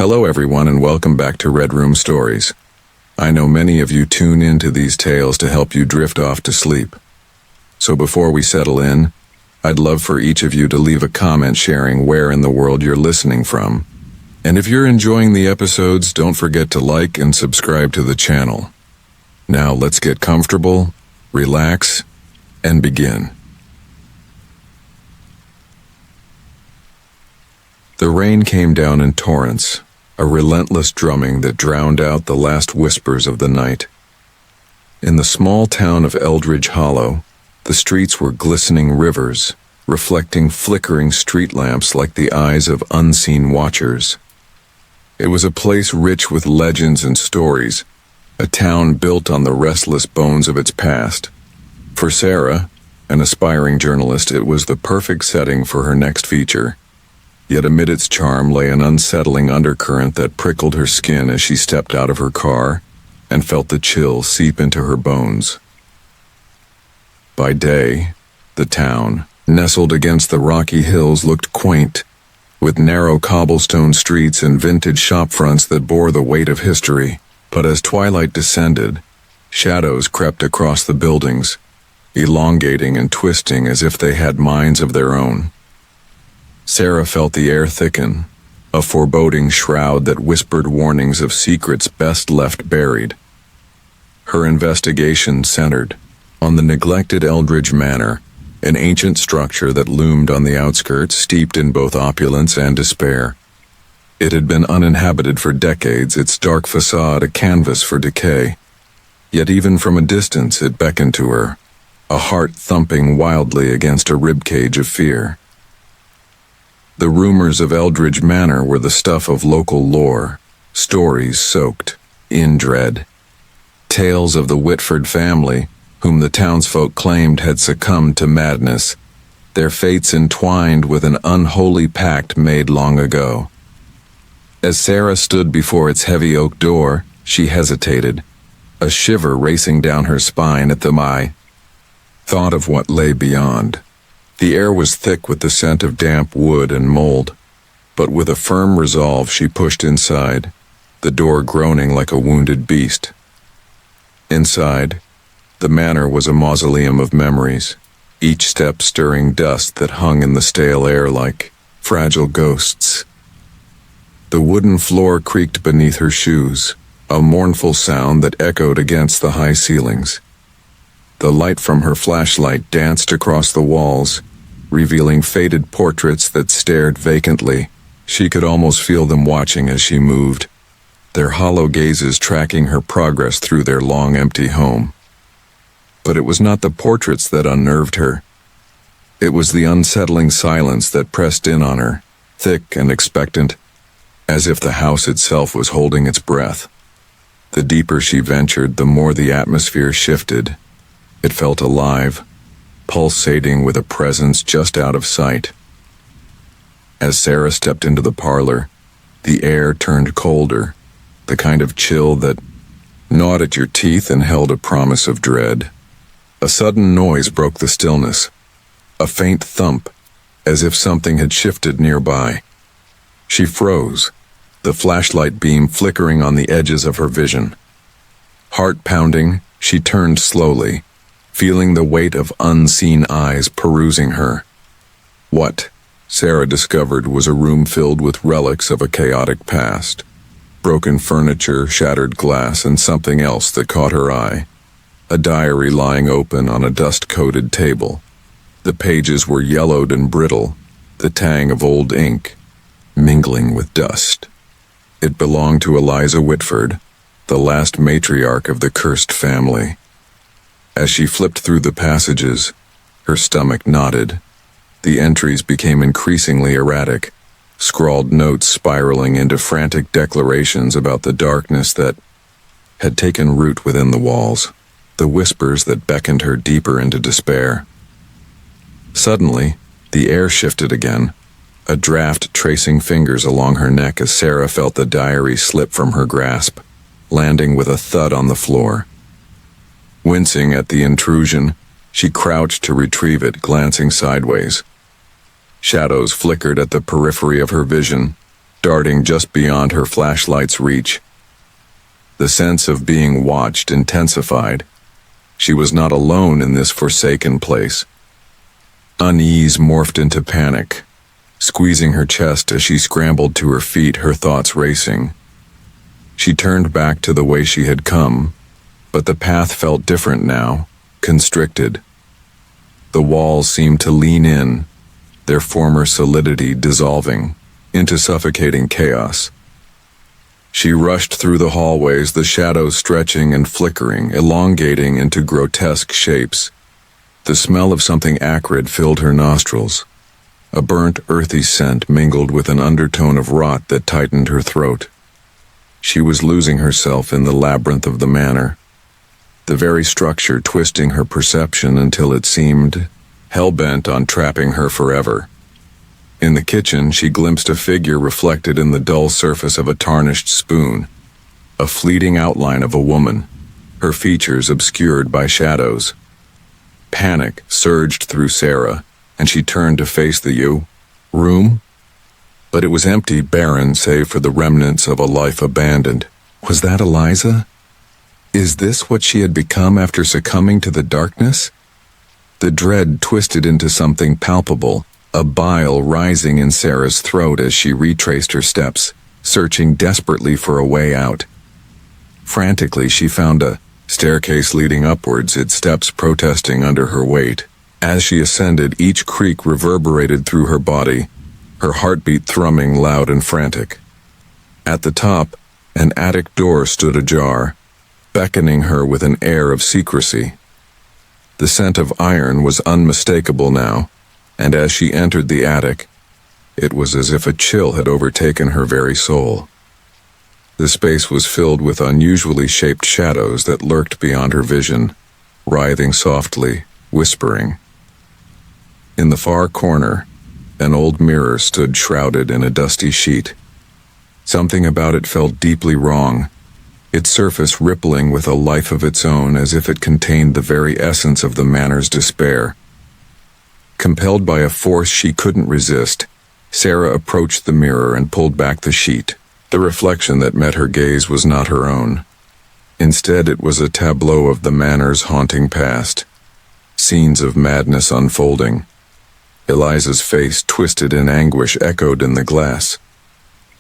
Hello everyone and welcome back to Red Room Stories. I know many of you tune into these tales to help you drift off to sleep. So before we settle in, I'd love for each of you to leave a comment sharing where in the world you're listening from. And if you're enjoying the episodes, don't forget to like and subscribe to the channel. Now let's get comfortable, relax, and begin. The rain came down in torrents, a relentless drumming that drowned out the last whispers of the night. In the small town of Eldridge Hollow, the streets were glistening rivers, reflecting flickering street lamps like the eyes of unseen watchers. It was a place rich with legends and stories, a town built on the restless bones of its past. For Sarah, an aspiring journalist, it was the perfect setting for her next feature. Yet amid its charm lay an unsettling undercurrent that prickled her skin as she stepped out of her car and felt the chill seep into her bones. By day, the town, nestled against the rocky hills, looked quaint, with narrow cobblestone streets and vintage shopfronts that bore the weight of history. But as twilight descended, shadows crept across the buildings, elongating and twisting as if they had minds of their own. Sarah felt the air thicken, a foreboding shroud that whispered warnings of secrets best left buried. Her investigation centered on the neglected Eldridge Manor, an ancient structure that loomed on the outskirts, steeped in both opulence and despair. It had been uninhabited for decades, its dark facade a canvas for decay. Yet even from a distance it beckoned to her, a heart thumping wildly against a ribcage of fear. The rumors of Eldridge Manor were the stuff of local lore, stories soaked in dread. Tales of the Whitford family, whom the townsfolk claimed had succumbed to madness, their fates entwined with an unholy pact made long ago. As Sarah stood before its heavy oak door, she hesitated, a shiver racing down her spine at the thought of what lay beyond. The air was thick with the scent of damp wood and mold, but with a firm resolve she pushed inside, the door groaning like a wounded beast. Inside, the manor was a mausoleum of memories, each step stirring dust that hung in the stale air like fragile ghosts. The wooden floor creaked beneath her shoes, a mournful sound that echoed against the high ceilings. The light from her flashlight danced across the walls, revealing faded portraits that stared vacantly. She could almost feel them watching as she moved, their hollow gazes tracking her progress through their long empty home. But it was not the portraits that unnerved her. It was the unsettling silence that pressed in on her, thick and expectant, as if the house itself was holding its breath. The deeper she ventured, the more the atmosphere shifted. It felt alive, pulsating with a presence just out of sight. As Sarah stepped into the parlor, the air turned colder, the kind of chill that gnawed at your teeth and held a promise of dread. A sudden noise broke the stillness, a faint thump, as if something had shifted nearby. She froze, the flashlight beam flickering on the edges of her vision. Heart pounding, she turned slowly, feeling the weight of unseen eyes perusing her. What, Sarah discovered, was a room filled with relics of a chaotic past. Broken furniture, shattered glass, and something else that caught her eye. A diary lying open on a dust-coated table. The pages were yellowed and brittle, the tang of old ink mingling with dust. It belonged to Eliza Whitford, the last matriarch of the cursed family. As she flipped through the passages, her stomach knotted. The entries became increasingly erratic, scrawled notes spiraling into frantic declarations about the darkness that had taken root within the walls, the whispers that beckoned her deeper into despair. Suddenly, the air shifted again, a draft tracing fingers along her neck as Sarah felt the diary slip from her grasp, landing with a thud on the floor. Wincing at the intrusion, she crouched to retrieve it, glancing sideways. Shadows flickered at the periphery of her vision, darting just beyond her flashlight's reach. The sense of being watched intensified. She was not alone in this forsaken place. Unease morphed into panic, squeezing her chest as she scrambled to her feet, her thoughts racing. She turned back to the way she had come, but the path felt different now, constricted. The walls seemed to lean in, their former solidity dissolving into suffocating chaos. She rushed through the hallways, the shadows stretching and flickering, elongating into grotesque shapes. The smell of something acrid filled her nostrils. A burnt, earthy scent mingled with an undertone of rot that tightened her throat. She was losing herself in the labyrinth of the manor, the very structure twisting her perception until it seemed hell-bent on trapping her forever. In the kitchen, she glimpsed a figure reflected in the dull surface of a tarnished spoon, a fleeting outline of a woman, her features obscured by shadows. Panic surged through Sarah, and she turned to face the room. But it was empty, barren, save for the remnants of a life abandoned. Was that Eliza? Is this what she had become after succumbing to the darkness? The dread twisted into something palpable, a bile rising in Sarah's throat as she retraced her steps, searching desperately for a way out. Frantically, she found a staircase leading upwards, its steps protesting under her weight. As she ascended, each creak reverberated through her body, her heartbeat thrumming loud and frantic. At the top, an attic door stood ajar, beckoning her with an air of secrecy. The scent of iron was unmistakable now, and as she entered the attic, it was as if a chill had overtaken her very soul. The space was filled with unusually shaped shadows that lurked beyond her vision, writhing softly, whispering. In the far corner, an old mirror stood shrouded in a dusty sheet. Something about it felt deeply wrong, its surface rippling with a life of its own, as if it contained the very essence of the manor's despair. Compelled by a force she couldn't resist, Sarah approached the mirror and pulled back the sheet. The reflection that met her gaze was not her own. Instead, it was a tableau of the manor's haunting past, scenes of madness unfolding. Eliza's face, twisted in anguish, echoed in the glass.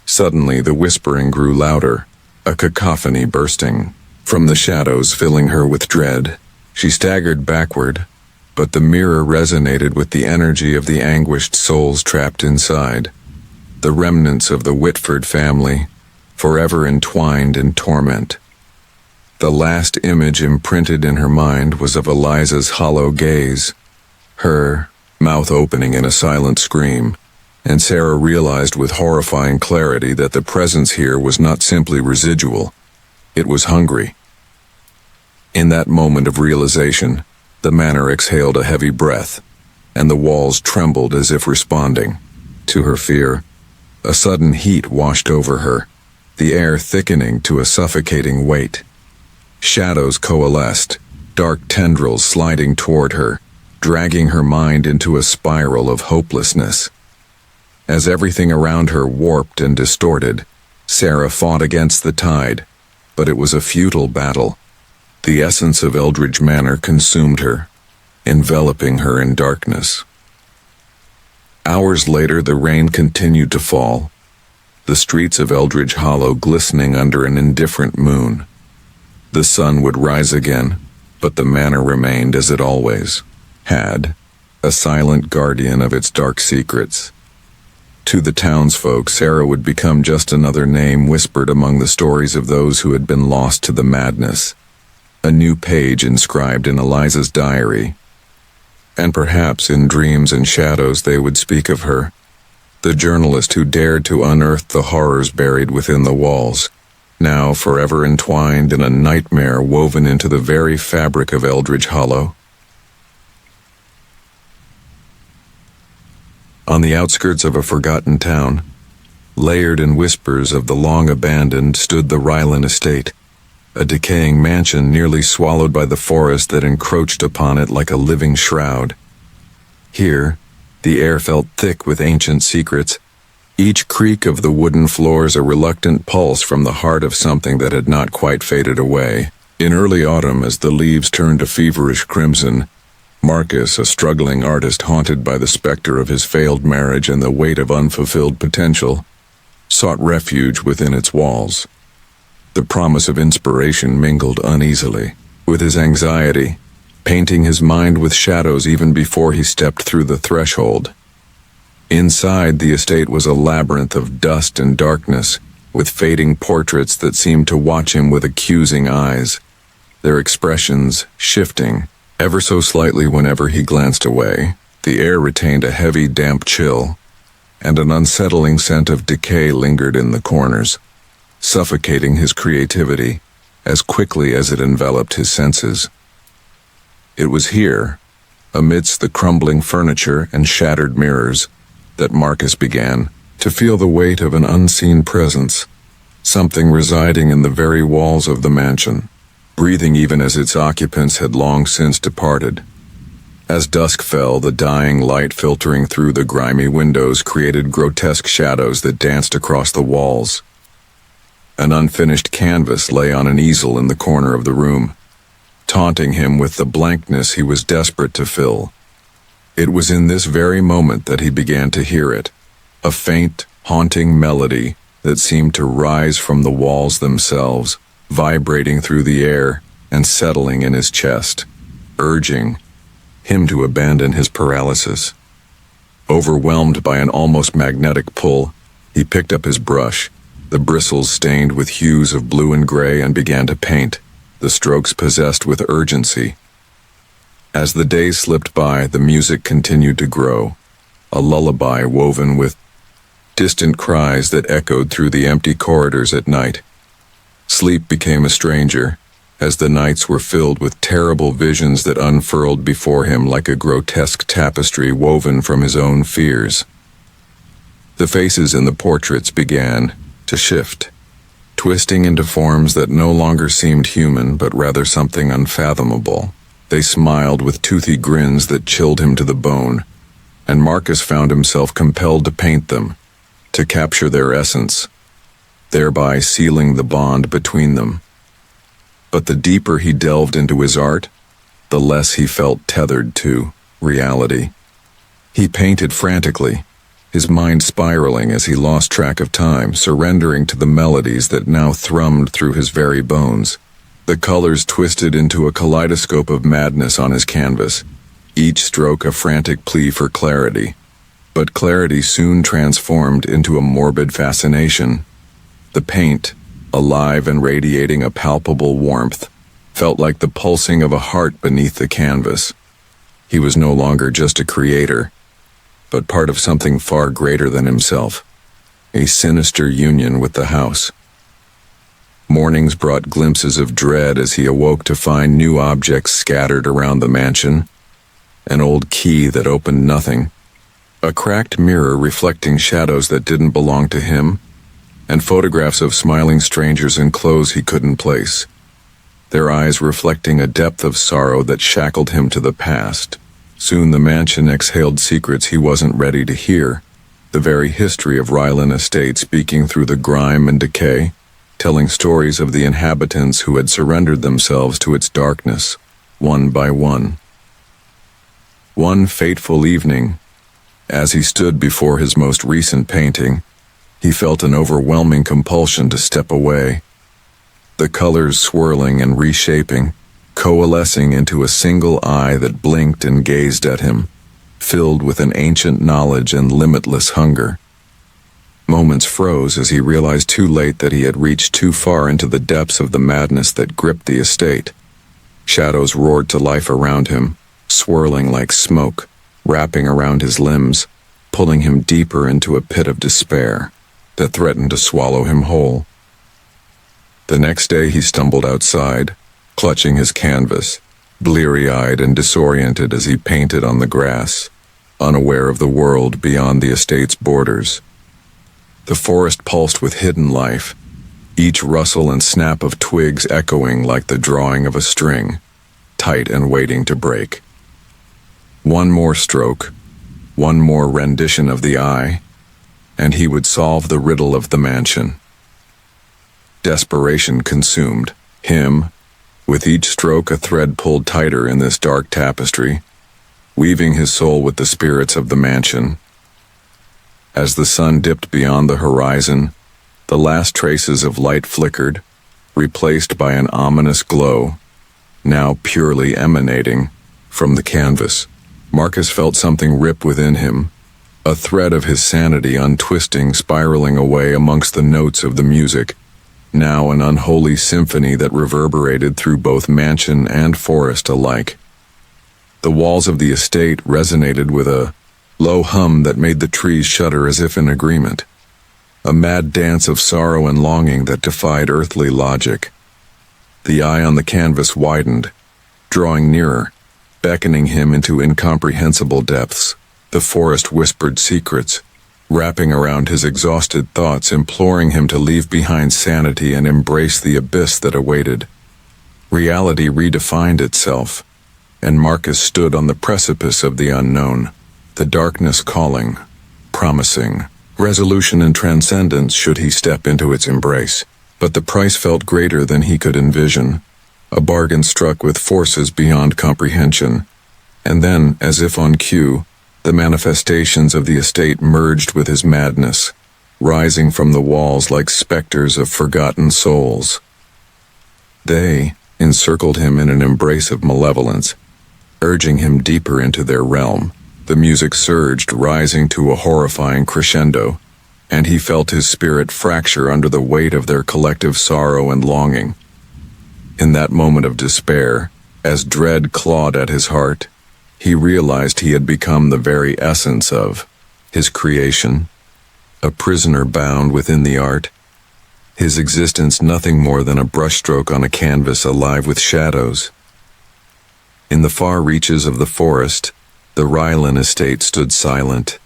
Suddenly, the whispering grew louder, a cacophony bursting from the shadows, filling her with dread. She staggered backward, but the mirror resonated with the energy of the anguished souls trapped inside, the remnants of the Whitford family, forever entwined in torment. The last image imprinted in her mind was of Eliza's hollow gaze, her mouth opening in a silent scream, and Sarah realized with horrifying clarity that the presence here was not simply residual, it was hungry. In that moment of realization, the manor exhaled a heavy breath, and the walls trembled as if responding to her fear. A sudden heat washed over her, the air thickening to a suffocating weight. Shadows coalesced, dark tendrils sliding toward her, dragging her mind into a spiral of hopelessness. As everything around her warped and distorted, Sarah fought against the tide, but it was a futile battle. The essence of Eldridge Manor consumed her, enveloping her in darkness. Hours later, the rain continued to fall, the streets of Eldridge Hollow glistening under an indifferent moon. The sun would rise again, but the manor remained as it always had, a silent guardian of its dark secrets. To the townsfolk, Sarah would become just another name whispered among the stories of those who had been lost to the madness, a new page inscribed in Eliza's diary. And perhaps in dreams and shadows they would speak of her, the journalist who dared to unearth the horrors buried within the walls, now forever entwined in a nightmare woven into the very fabric of Eldridge Hollow. On the outskirts of a forgotten town, layered in whispers of the long abandoned, stood the Rylan estate, a decaying mansion nearly swallowed by the forest that encroached upon it like a living shroud. Here, the air felt thick with ancient secrets, each creak of the wooden floors a reluctant pulse from the heart of something that had not quite faded away. In early autumn, as the leaves turned a feverish crimson, Marcus, a struggling artist haunted by the specter of his failed marriage and the weight of unfulfilled potential, sought refuge within its walls. The promise of inspiration mingled uneasily with his anxiety, painting his mind with shadows even before he stepped through the threshold. Inside, the estate was a labyrinth of dust and darkness, with fading portraits that seemed to watch him with accusing eyes, their expressions shifting ever so slightly whenever he glanced away. The air retained a heavy, damp chill, and an unsettling scent of decay lingered in the corners, suffocating his creativity as quickly as it enveloped his senses. It was here, amidst the crumbling furniture and shattered mirrors, that Marcus began to feel the weight of an unseen presence, something residing in the very walls of the mansion, breathing even as its occupants had long since departed. As dusk fell, the dying light filtering through the grimy windows created grotesque shadows that danced across the walls. An unfinished canvas lay on an easel in the corner of the room, taunting him with the blankness he was desperate to fill. It was in this very moment that he began to hear it, a faint, haunting melody that seemed to rise from the walls themselves, vibrating through the air and settling in his chest, urging him to abandon his paralysis. Overwhelmed by an almost magnetic pull, he picked up his brush, the bristles stained with hues of blue and gray, and began to paint, the strokes possessed with urgency. As the days slipped by, the music continued to grow, a lullaby woven with distant cries that echoed through the empty corridors at night. Sleep became a stranger, as the nights were filled with terrible visions that unfurled before him like a grotesque tapestry woven from his own fears. The faces in the portraits began to shift, twisting into forms that no longer seemed human but rather something unfathomable. They smiled with toothy grins that chilled him to the bone, and Marcus found himself compelled to paint them, to capture their essence, thereby sealing the bond between them. But the deeper he delved into his art, the less he felt tethered to reality. He painted frantically, his mind spiraling as he lost track of time, surrendering to the melodies that now thrummed through his very bones. The colors twisted into a kaleidoscope of madness on his canvas, each stroke a frantic plea for clarity. But clarity soon transformed into a morbid fascination. The paint, alive and radiating a palpable warmth, felt like the pulsing of a heart beneath the canvas. He was no longer just a creator, but part of something far greater than himself, a sinister union with the house. Mornings brought glimpses of dread as he awoke to find new objects scattered around the mansion, an old key that opened nothing, a cracked mirror reflecting shadows that didn't belong to him, and photographs of smiling strangers in clothes he couldn't place, their eyes reflecting a depth of sorrow that shackled him to the past. Soon the mansion exhaled secrets he wasn't ready to hear, the very history of Ryland Estate speaking through the grime and decay, telling stories of the inhabitants who had surrendered themselves to its darkness, one by one. One fateful evening, as he stood before his most recent painting, he felt an overwhelming compulsion to step away. The colors swirling and reshaping, coalescing into a single eye that blinked and gazed at him, filled with an ancient knowledge and limitless hunger. Moments froze as he realized too late that he had reached too far into the depths of the madness that gripped the estate. Shadows roared to life around him, swirling like smoke, wrapping around his limbs, pulling him deeper into a pit of despair that threatened to swallow him whole. The next day he stumbled outside, clutching his canvas, bleary-eyed and disoriented as he painted on the grass, unaware of the world beyond the estate's borders. The forest pulsed with hidden life, each rustle and snap of twigs echoing like the drawing of a string, tight and waiting to break. One more stroke, one more rendition of the eye, and he would solve the riddle of the mansion. Desperation consumed him, with each stroke a thread pulled tighter in this dark tapestry, weaving his soul with the spirits of the mansion. As the sun dipped beyond the horizon, the last traces of light flickered, replaced by an ominous glow, now purely emanating from the canvas. Marcus felt something rip within him, a thread of his sanity untwisting, spiraling away amongst the notes of the music, now an unholy symphony that reverberated through both mansion and forest alike. The walls of the estate resonated with a low hum that made the trees shudder as if in agreement, a mad dance of sorrow and longing that defied earthly logic. The eye on the canvas widened, drawing nearer, beckoning him into incomprehensible depths. The forest whispered secrets, wrapping around his exhausted thoughts, imploring him to leave behind sanity and embrace the abyss that awaited. Reality redefined itself, and Marcus stood on the precipice of the unknown, the darkness calling, promising resolution and transcendence should he step into its embrace. But the price felt greater than he could envision, a bargain struck with forces beyond comprehension. And then, as if on cue, the manifestations of the estate merged with his madness, rising from the walls like specters of forgotten souls. They encircled him in an embrace of malevolence, urging him deeper into their realm. The music surged, rising to a horrifying crescendo, and he felt his spirit fracture under the weight of their collective sorrow and longing. In that moment of despair, as dread clawed at his heart, he realized he had become the very essence of his creation, a prisoner bound within the art, his existence nothing more than a brushstroke on a canvas alive with shadows. In the far reaches of the forest, the Rylan estate stood silent,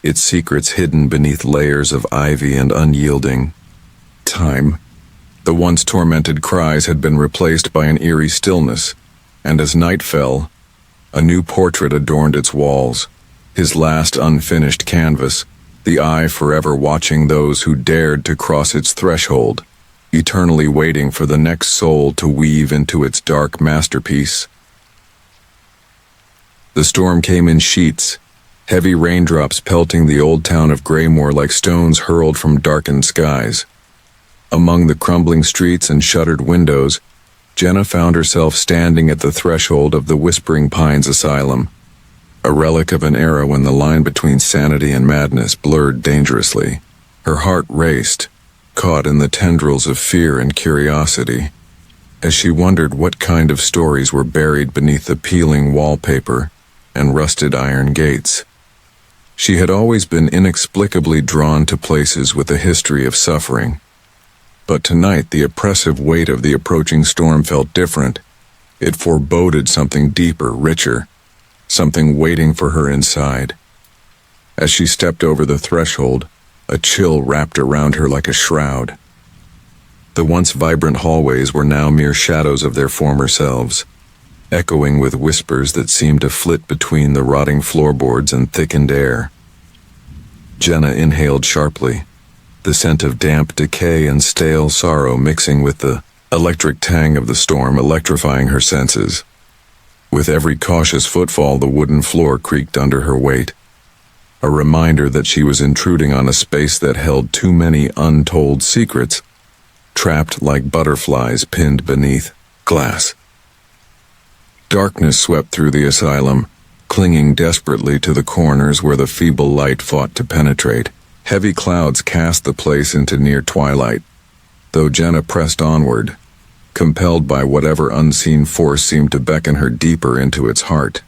its secrets hidden beneath layers of ivy and unyielding time. The once tormented cries had been replaced by an eerie stillness, and as night fell, a new portrait adorned its walls, his last unfinished canvas, the eye forever watching those who dared to cross its threshold, eternally waiting for the next soul to weave into its dark masterpiece. The storm came in sheets, heavy raindrops pelting the old town of Greymore like stones hurled from darkened skies. Among the crumbling streets and shuttered windows, Jenna found herself standing at the threshold of the Whispering Pines Asylum, a relic of an era when the line between sanity and madness blurred dangerously. Her heart raced, caught in the tendrils of fear and curiosity, as she wondered what kind of stories were buried beneath the peeling wallpaper and rusted iron gates. She had always been inexplicably drawn to places with a history of suffering. But tonight the oppressive weight of the approaching storm felt different. It foreboded something deeper, richer, something waiting for her inside. As she stepped over the threshold, a chill wrapped around her like a shroud. The once vibrant hallways were now mere shadows of their former selves, echoing with whispers that seemed to flit between the rotting floorboards and thickened air. Jenna inhaled sharply, the scent of damp decay and stale sorrow mixing with the electric tang of the storm electrifying her senses. With every cautious footfall, the wooden floor creaked under her weight, a reminder that she was intruding on a space that held too many untold secrets, trapped like butterflies pinned beneath glass. Darkness swept through the asylum, clinging desperately to the corners where the feeble light fought to penetrate. Heavy clouds cast the place into near twilight, though Jenna pressed onward, compelled by whatever unseen force seemed to beckon her deeper into its heart.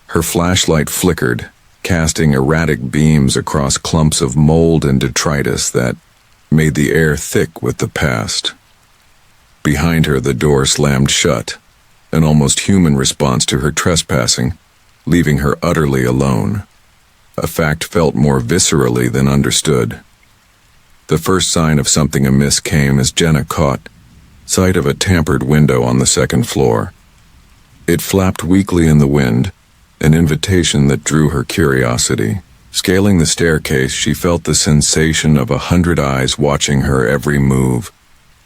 Her flashlight flickered, casting erratic beams across clumps of mold and detritus that made the air thick with the past. Behind her, the door slammed shut, an almost human response to her trespassing, leaving her utterly alone. A fact felt more viscerally than understood. The first sign of something amiss came as Jenna caught sight of a tampered window on the second floor. It flapped weakly in the wind, an invitation that drew her curiosity. Scaling the staircase, she felt the sensation of 100 eyes watching her every move,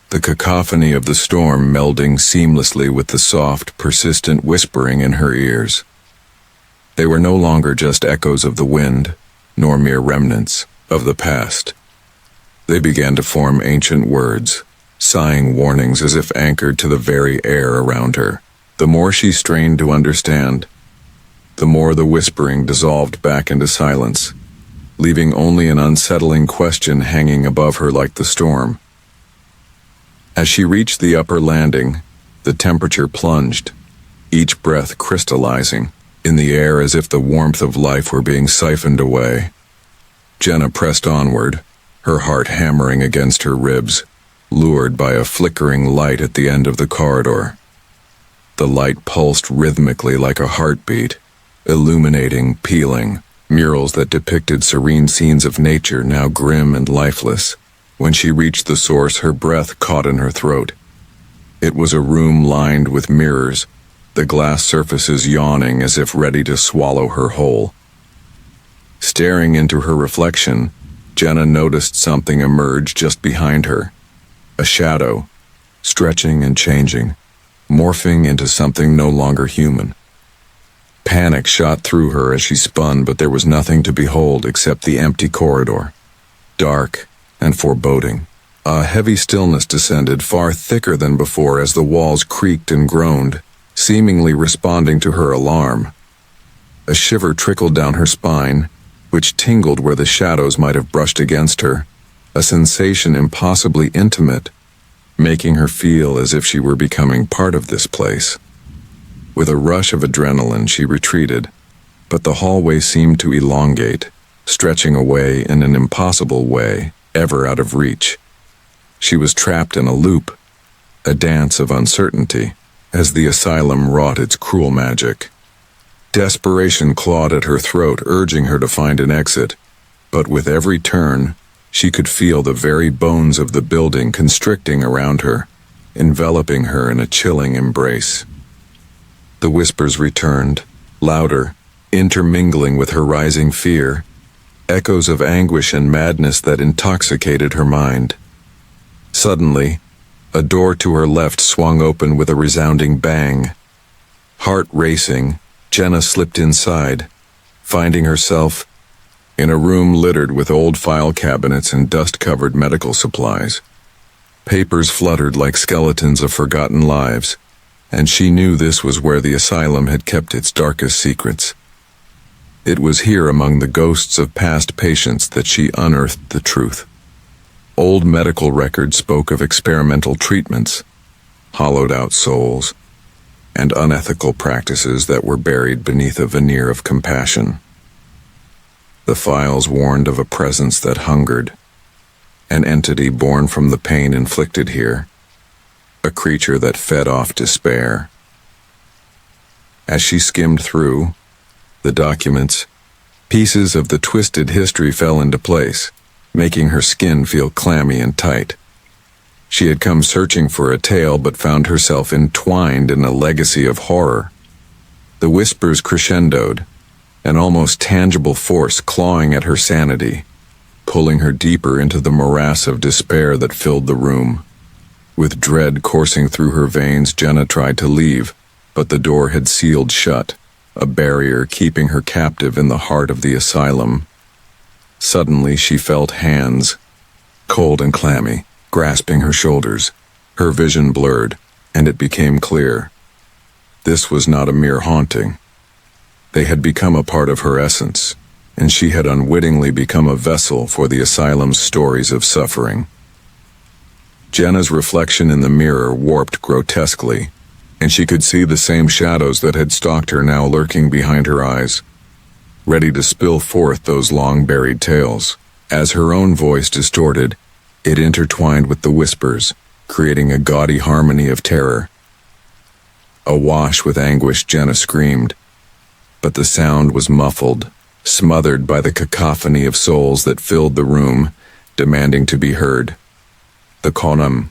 the cacophony of the storm melding seamlessly with the soft, persistent whispering in her ears. They were no longer just echoes of the wind, nor mere remnants of the past. They began to form ancient words, sighing warnings as if anchored to the very air around her. The more she strained to understand, the more the whispering dissolved back into silence, leaving only an unsettling question hanging above her like the storm. As she reached the upper landing, the temperature plunged, each breath crystallizing in the air as if the warmth of life were being siphoned away. Jenna pressed onward, her heart hammering against her ribs, lured by a flickering light at the end of the corridor. The light pulsed rhythmically like a heartbeat, illuminating, peeling, murals that depicted serene scenes of nature now grim and lifeless. When she reached the source, her breath caught in her throat. It was a room lined with mirrors, the glass surfaces yawning as if ready to swallow her whole. Staring into her reflection, Jenna noticed something emerge just behind her. A shadow, stretching and changing, morphing into something no longer human. Panic shot through her as she spun, but there was nothing to behold except the empty corridor, dark and foreboding. A heavy stillness descended, far thicker than before, as the walls creaked and groaned, seemingly responding to her alarm. A shiver trickled down her spine, which tingled where the shadows might have brushed against her, a sensation impossibly intimate, making her feel as if she were becoming part of this place. With a rush of adrenaline, she retreated, but the hallway seemed to elongate, stretching away in an impossible way, ever out of reach. She was trapped in a loop, a dance of uncertainty, as the asylum wrought its cruel magic. Desperation clawed at her throat, urging her to find an exit, but with every turn, she could feel the very bones of the building constricting around her, enveloping her in a chilling embrace. The whispers returned, louder, intermingling with her rising fear, echoes of anguish and madness that intoxicated her mind. Suddenly, a door to her left swung open with a resounding bang. Heart racing, Jenna slipped inside, finding herself in a room littered with old file cabinets and dust-covered medical supplies. Papers fluttered like skeletons of forgotten lives, and she knew this was where the asylum had kept its darkest secrets. It was here, among the ghosts of past patients, that she unearthed the truth. Old medical records spoke of experimental treatments, hollowed-out souls, and unethical practices that were buried beneath a veneer of compassion. The files warned of a presence that hungered, an entity born from the pain inflicted here, a creature that fed off despair. As she skimmed through the documents, pieces of the twisted history fell into place, making her skin feel clammy and tight. She had come searching for a tale, but found herself entwined in a legacy of horror. The whispers crescendoed, an almost tangible force clawing at her sanity, pulling her deeper into the morass of despair that filled the room. With dread coursing through her veins, Jenna tried to leave, but the door had sealed shut, a barrier keeping her captive in the heart of the asylum. Suddenly she felt hands, cold and clammy, grasping her shoulders. Her vision blurred, and it became clear. This was not a mere haunting. They had become a part of her essence, and she had unwittingly become a vessel for the asylum's stories of suffering. Jenna's reflection in the mirror warped grotesquely, and she could see the same shadows that had stalked her now lurking behind her eyes, ready to spill forth those long-buried tales. As her own voice distorted, it intertwined with the whispers, creating a gaudy harmony of terror. Awash with anguish, Jenna screamed, but the sound was muffled, smothered by the cacophony of souls that filled the room, demanding to be heard. The konam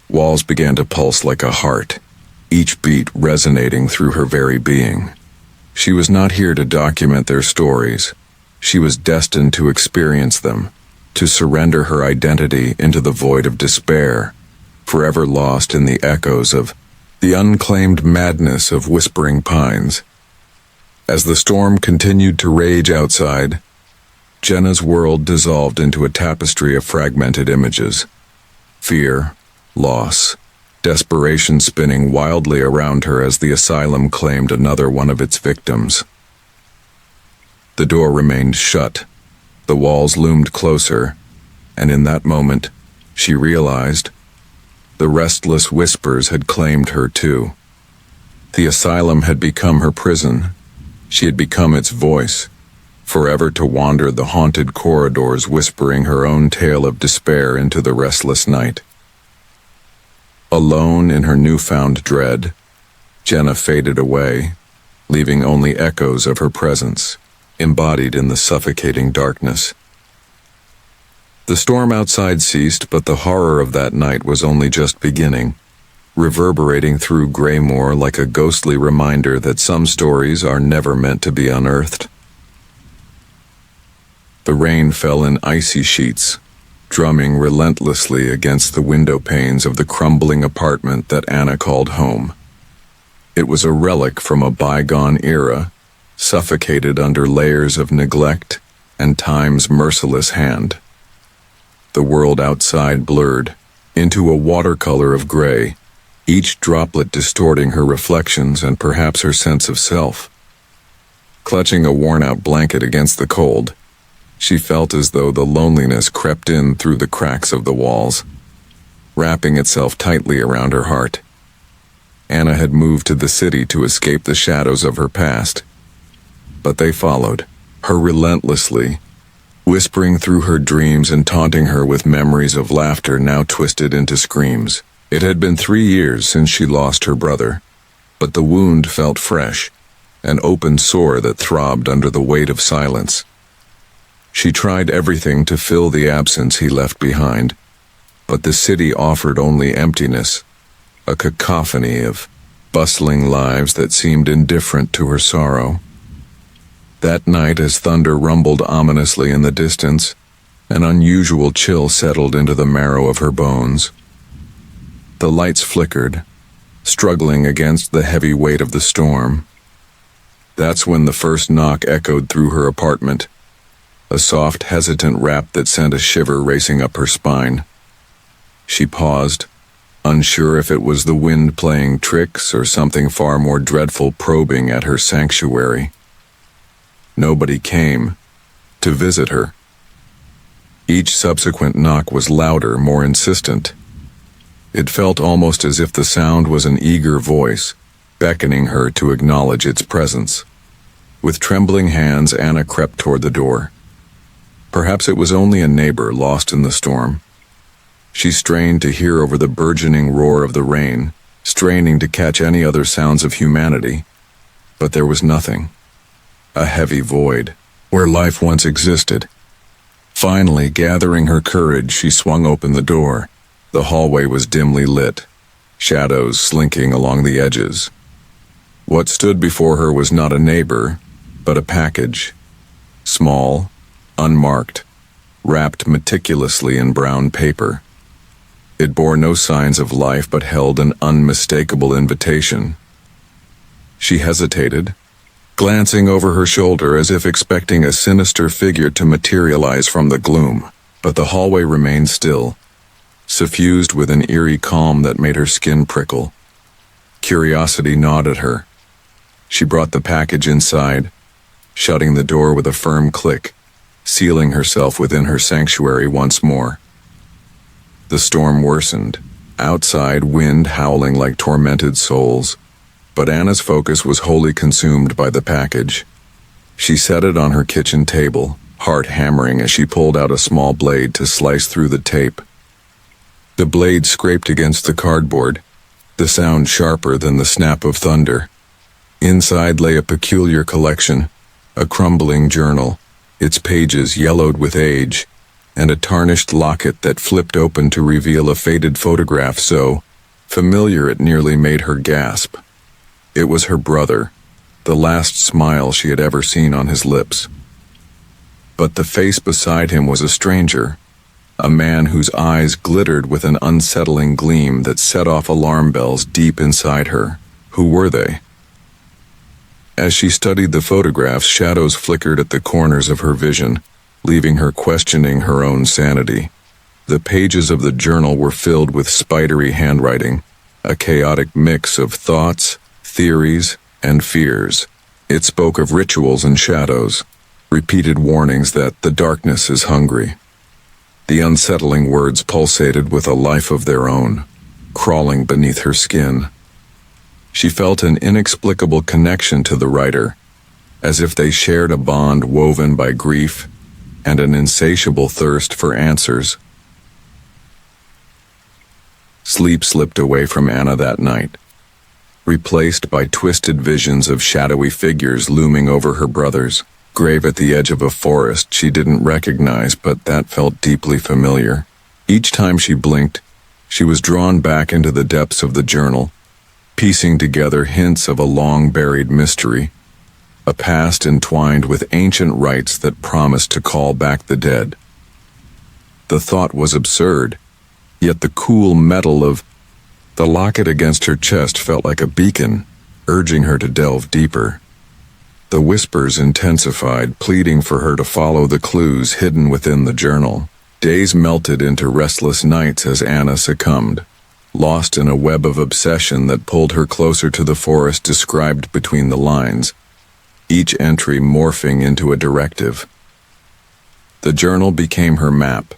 walls began to pulse like a heart, each beat resonating through her very being. She was not here to document their stories, She was destined to experience them, to surrender her identity into the void of despair, forever lost in the echoes of the unclaimed madness of whispering pines. As the storm continued to rage outside, Jenna's world dissolved into a tapestry of fragmented images. Fear, loss, desperation spinning wildly around her as the asylum claimed another one of its victims. The door remained shut, the walls loomed closer, and in that moment, she realized the restless whispers had claimed her too. The asylum had become her prison. She had become its voice, forever to wander the haunted corridors whispering her own tale of despair into the restless night. Alone in her newfound dread, Jenna faded away, leaving only echoes of her presence, embodied in the suffocating darkness. The storm outside ceased, but the horror of that night was only just beginning, reverberating through Greymoor like a ghostly reminder that some stories are never meant to be unearthed. The rain fell in icy sheets, drumming relentlessly against the window panes of the crumbling apartment that Anna called home. It was a relic from a bygone era, suffocated under layers of neglect and time's merciless hand. The world outside blurred into a watercolor of gray, each droplet distorting her reflections and perhaps her sense of self. Clutching a worn-out blanket against the cold, she felt as though the loneliness crept in through the cracks of the walls, wrapping itself tightly around her heart. Anna had moved to the city to escape the shadows of her past, but they followed her relentlessly, whispering through her dreams and taunting her with memories of laughter now twisted into screams. It had been 3 years since she lost her brother, but the wound felt fresh, an open sore that throbbed under the weight of silence. She tried everything to fill the absence he left behind, but the city offered only emptiness, a cacophony of bustling lives that seemed indifferent to her sorrow. That night, as thunder rumbled ominously in the distance, an unusual chill settled into the marrow of her bones. The lights flickered, struggling against the heavy weight of the storm. That's when the first knock echoed through her apartment, a soft, hesitant rap that sent a shiver racing up her spine. She paused, unsure if it was the wind playing tricks or something far more dreadful probing at her sanctuary. Nobody came to visit her. Each subsequent knock was louder, more insistent. It felt almost as if the sound was an eager voice, beckoning her to acknowledge its presence. With trembling hands, Anna crept toward the door. Perhaps it was only a neighbor lost in the storm. She strained to hear over the burgeoning roar of the rain, straining to catch any other sounds of humanity. But there was nothing. A heavy void, where life once existed. Finally, gathering her courage, she swung open the door. The hallway was dimly lit, shadows slinking along the edges. What stood before her was not a neighbor, but a package. Small, unmarked, wrapped meticulously in brown paper. It bore no signs of life but held an unmistakable invitation. She hesitated, glancing over her shoulder as if expecting a sinister figure to materialize from the gloom, but the hallway remained still, suffused with an eerie calm that made her skin prickle. Curiosity gnawed at her. She brought the package inside, shutting the door with a firm click, sealing herself within her sanctuary once more. The storm worsened, outside wind howling like tormented souls, but Anna's focus was wholly consumed by the package. She set it on her kitchen table, heart hammering as she pulled out a small blade to slice through the tape. The blade scraped against the cardboard, the sound sharper than the snap of thunder. Inside lay a peculiar collection, a crumbling journal, its pages yellowed with age, and a tarnished locket that flipped open to reveal a faded photograph so familiar it nearly made her gasp. It was her brother, the last smile she had ever seen on his lips. But the face beside him was a stranger, a man whose eyes glittered with an unsettling gleam that set off alarm bells deep inside her. Who were they? As she studied the photographs, shadows flickered at the corners of her vision, leaving her questioning her own sanity. The pages of the journal were filled with spidery handwriting, a chaotic mix of thoughts, theories, and fears. It spoke of rituals and shadows, repeated warnings that the darkness is hungry. The unsettling words pulsated with a life of their own, crawling beneath her skin. She felt an inexplicable connection to the writer, as if they shared a bond woven by grief and an insatiable thirst for answers. Sleep slipped away from Anna that night, replaced by twisted visions of shadowy figures looming over her brother's grave at the edge of a forest she didn't recognize, but that felt deeply familiar. Each time she blinked, she was drawn back into the depths of the journal, piecing together hints of a long-buried mystery, a past entwined with ancient rites that promised to call back the dead. The thought was absurd, yet the cool metal of the locket against her chest felt like a beacon, urging her to delve deeper. The whispers intensified, pleading for her to follow the clues hidden within the journal. Days melted into restless nights as Anna succumbed, lost in a web of obsession that pulled her closer to the forest described between the lines, each entry morphing into a directive. The journal became her map,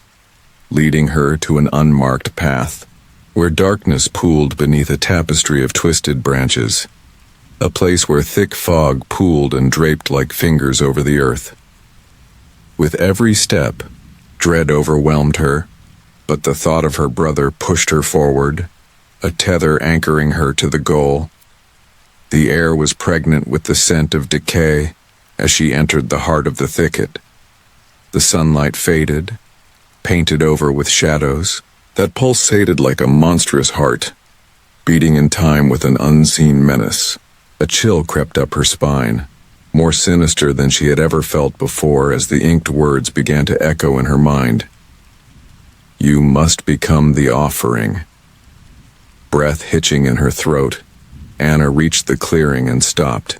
leading her to an unmarked path, where darkness pooled beneath a tapestry of twisted branches, a place where thick fog pooled and draped like fingers over the earth. With every step, dread overwhelmed her, but the thought of her brother pushed her forward, a tether anchoring her to the goal. The air was pregnant with the scent of decay as she entered the heart of the thicket. The sunlight faded, painted over with shadows that pulsated like a monstrous heart, beating in time with an unseen menace. A chill crept up her spine, more sinister than she had ever felt before as the inked words began to echo in her mind. You must become the offering. Breath hitching in her throat, Anna reached the clearing and stopped.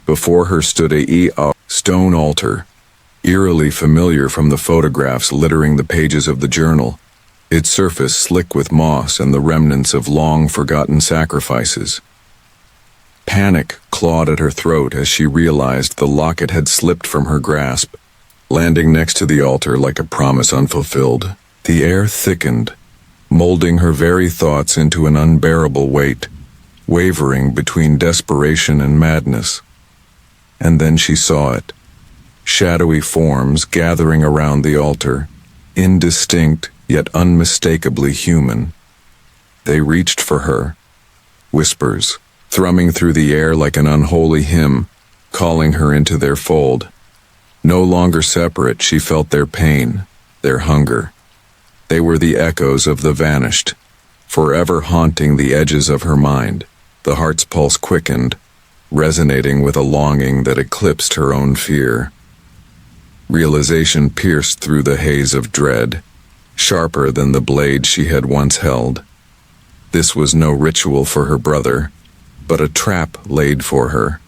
Before her stood a stone altar, eerily familiar from the photographs littering the pages of the journal, its surface slick with moss and the remnants of long-forgotten sacrifices. Panic clawed at her throat as she realized the locket had slipped from her grasp, landing next to the altar like a promise unfulfilled. The air thickened, molding her very thoughts into an unbearable weight, wavering between desperation and madness. And then she saw it, shadowy forms gathering around the altar, indistinct yet unmistakably human. They reached for her, whispers thrumming through the air like an unholy hymn, calling her into their fold. No longer separate, she felt their pain, their hunger. They were the echoes of the vanished, forever haunting the edges of her mind. The heart's pulse quickened, resonating with a longing that eclipsed her own fear. Realization pierced through the haze of dread, sharper than the blade she had once held. This was no ritual for her brother, but a trap laid for her,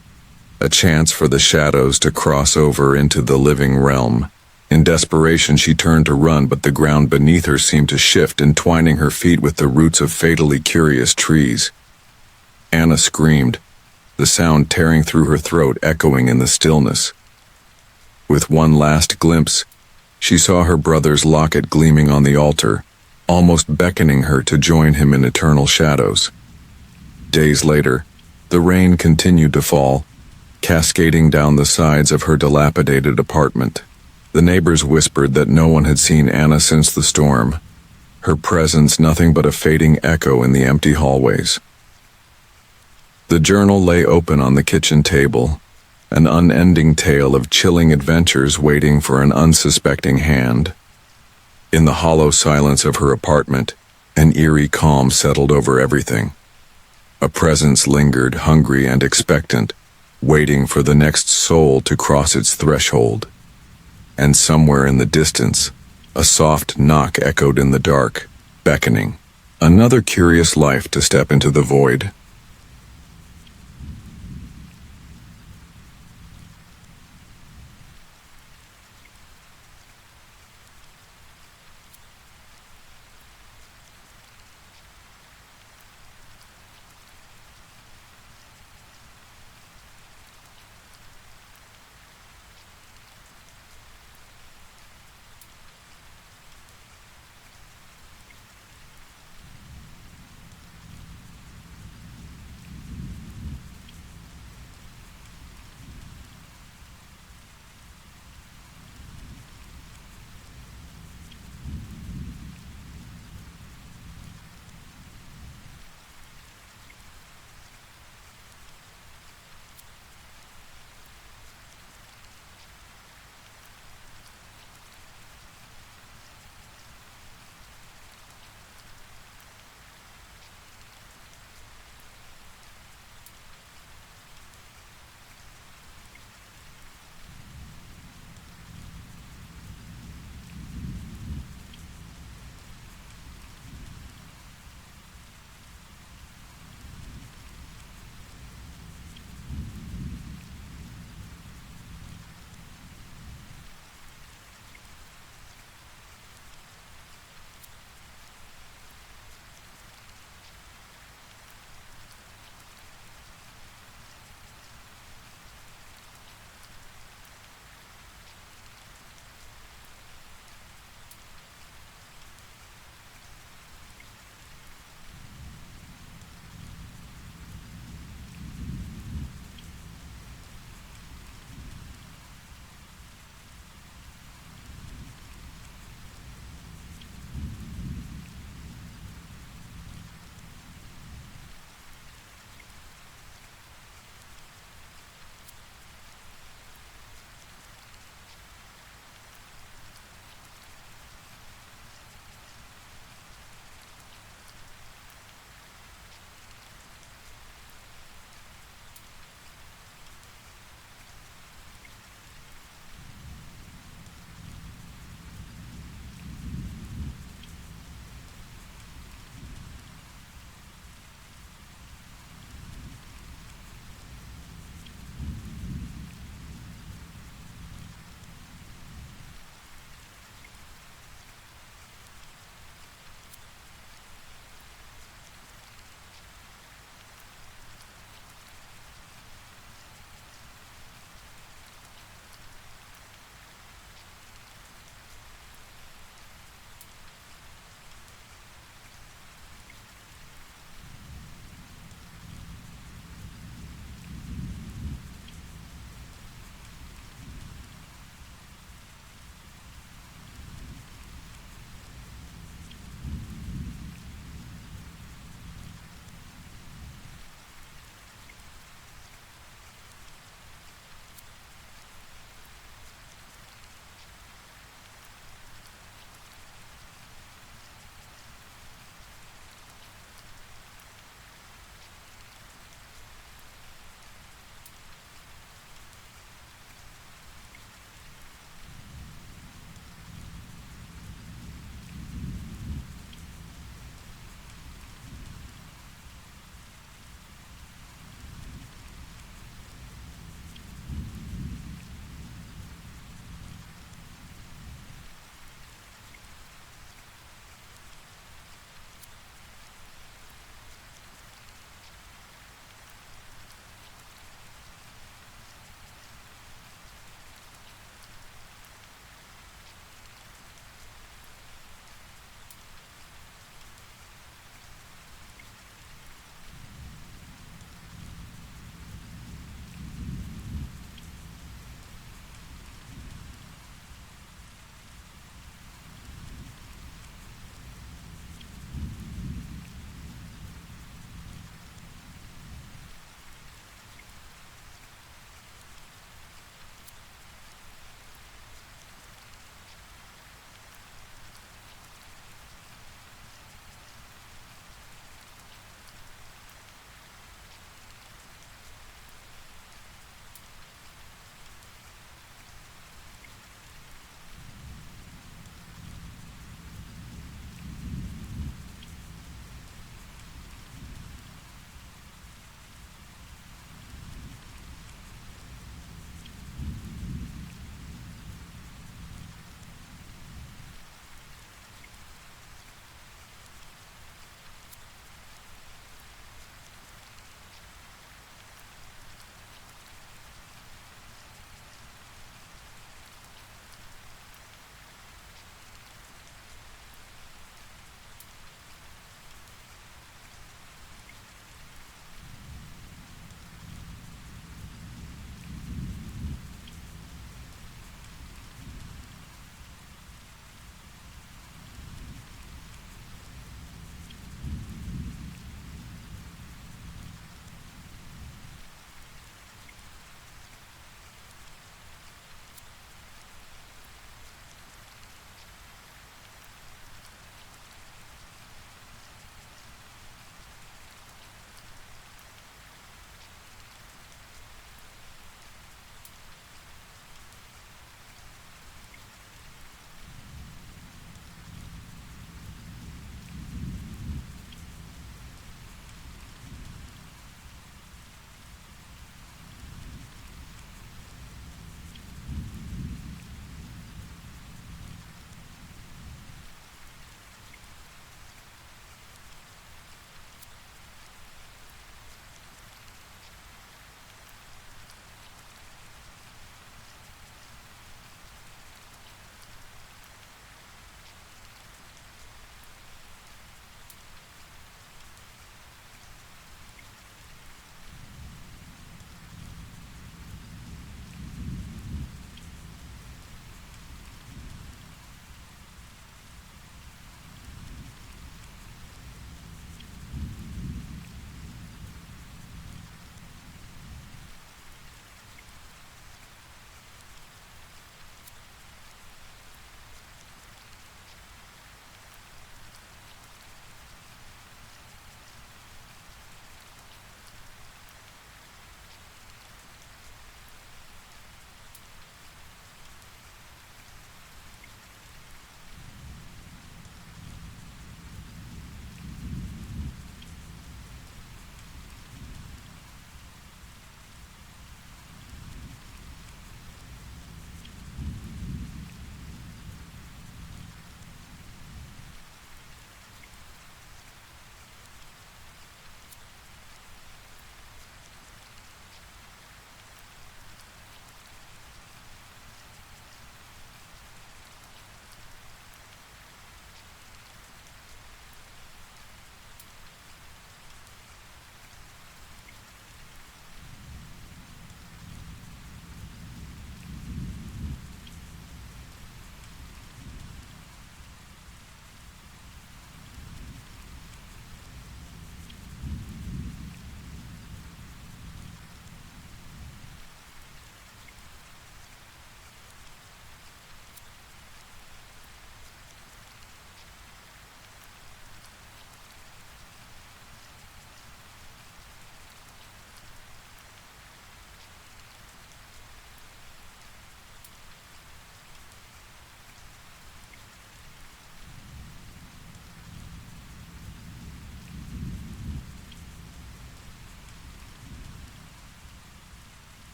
a chance for the shadows to cross over into the living realm. In desperation, she turned to run, but the ground beneath her seemed to shift, entwining her feet with the roots of fatally curious trees. Anna screamed, the sound tearing through her throat, echoing in the stillness. With one last glimpse, she saw her brother's locket gleaming on the altar, almost beckoning her to join him in eternal shadows. Days later, the rain continued to fall, cascading down the sides of her dilapidated apartment. The neighbors whispered that no one had seen Anna since the storm, her presence nothing but a fading echo in the empty hallways. The journal lay open on the kitchen table, an unending tale of chilling adventures waiting for an unsuspecting hand. In the hollow silence of her apartment, an eerie calm settled over everything. A presence lingered, hungry and expectant, waiting for the next soul to cross its threshold. and somewhere in the distance, a soft knock echoed in the dark, beckoning. Another curious life to step into the void.